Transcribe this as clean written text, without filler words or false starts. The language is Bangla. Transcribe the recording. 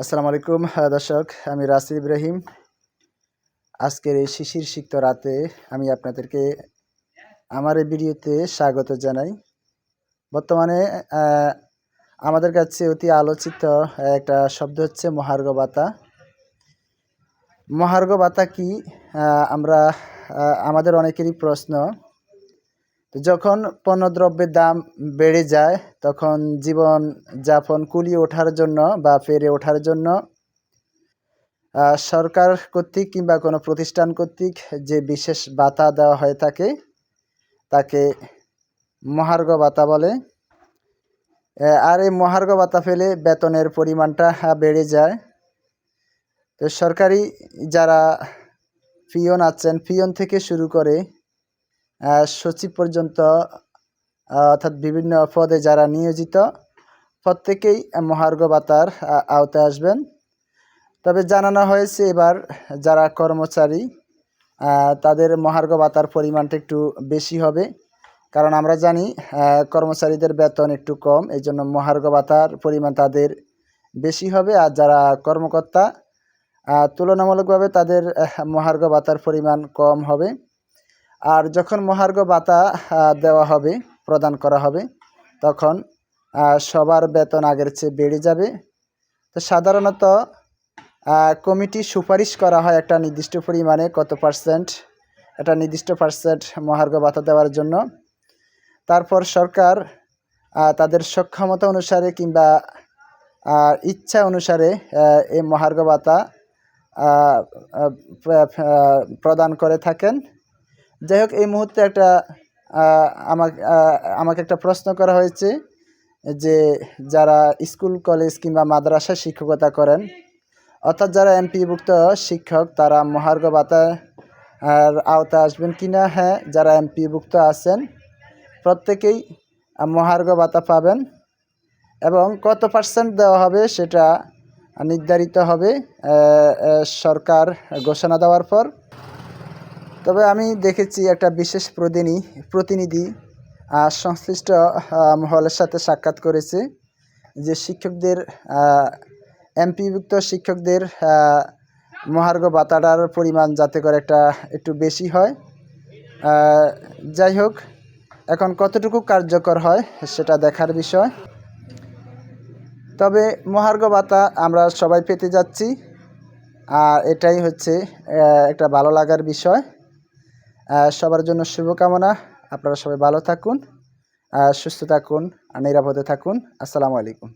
আসসালামু আলাইকুম দর্শক, আমি রাসেল ইব্রাহিম। আজকের এই শিশির সিক্ত রাতে আমি আপনাদেরকে আমার এই ভিডিওতে স্বাগত জানাই। বর্তমানে আমাদের কাছে অতি আলোচিত একটা শব্দ হচ্ছে মহার্ঘ ভাতা। মহার্ঘ ভাতা কি? আমরা আমাদের অনেকেরই প্রশ্ন। যখন পণ্যদ্রব্যের দাম বেড়ে যায় তখন জীবন যাপন কুলিয়ে ওঠার জন্য বা পেরে ওঠার জন্য সরকার কর্তৃক কিংবা কোনো প্রতিষ্ঠান কর্তৃক যে বিশেষ ভাতা দেওয়া হয়ে থাকে তাকে মহার্ঘ ভাতা বলে। আর এই মহার্ঘ ভাতা পেলে বেতনের পরিমাণটা বেড়ে যায়। তো সরকারি যারা পিয়ন আছেন, পিয়ন থেকে শুরু করে সচিব পর্যন্ত, অর্থাৎ বিভিন্ন পদে যারা নিয়োজিত, প্রত্যেকেই মহার্ঘ ভাতার আওতায় আসবেন। তবে জানানো হয়েছে এবার যারা কর্মচারী তাদের মহার্ঘ ভাতার পরিমাণটা একটু বেশি হবে, কারণ আমরা জানি কর্মচারীদের বেতন একটু কম, এই জন্য মহার্ঘ ভাতার পরিমাণ তাদের বেশি হবে। আর যারা কর্মকর্তা তুলনামূলকভাবে তাদের মহার্ঘ ভাতার পরিমাণ কম হবে। আর যখন মহার্ঘ ভাতা দেওয়া হবে, প্রদান করা হবে, তখন সবার বেতন আগের চেয়ে বেড়ে যাবে। তো সাধারণত কমিটি সুপারিশ করা হয় একটা নির্দিষ্ট পরিমাণে কত পার্সেন্ট, একটা নির্দিষ্ট পার্সেন্ট মহার্ঘ ভাতা দেওয়ার জন্য। তারপর সরকার তাদের সক্ষমতা অনুসারে কিংবা ইচ্ছা অনুসারে এই মহার্ঘ ভাতা প্রদান করে থাকেন। যাই হোক, এই মুহূর্তে একটা আমাকে একটা প্রশ্ন করা হয়েছে যে যারা স্কুল কলেজ কিংবা মাদ্রাসায় শিক্ষকতা করেন, অর্থাৎ যারা এমপিভুক্ত শিক্ষক, তারা মহার্ঘ ভাতার আওতায় আসবেন কিনা? হ্যাঁ, যারা এমপিভুক্ত আছেন প্রত্যেকেই মহার্ঘ ভাতা পাবেন, এবং কত পার্সেন্ট দেওয়া হবে সেটা নির্ধারিত হবে সরকার ঘোষণা দেওয়ার পর। তবে আমি দেখেছি একটা বিশেষ প্রতিনিধি সংশ্লিষ্ট মহলের সাথে সাক্ষাৎ করেছে যে শিক্ষকদের, এমপিভুক্ত শিক্ষকদের মহার্ঘ ভাতাটার পরিমাণ যাতে করে একটু বেশি হয়। যাই হোক, এখন কতটুকু কার্যকর হয় সেটা দেখার বিষয়। তবে মহার্ঘ ভাতা আমরা সবাই পেতে যাচ্ছি, আর এটাই হচ্ছে একটা ভালো লাগার বিষয়। সবার জন্য শুভকামনা। আপনারা সবাই ভালো থাকুন, সুস্থ থাকুন, নিরাপদে থাকুন। আসসালামু আলাইকুম।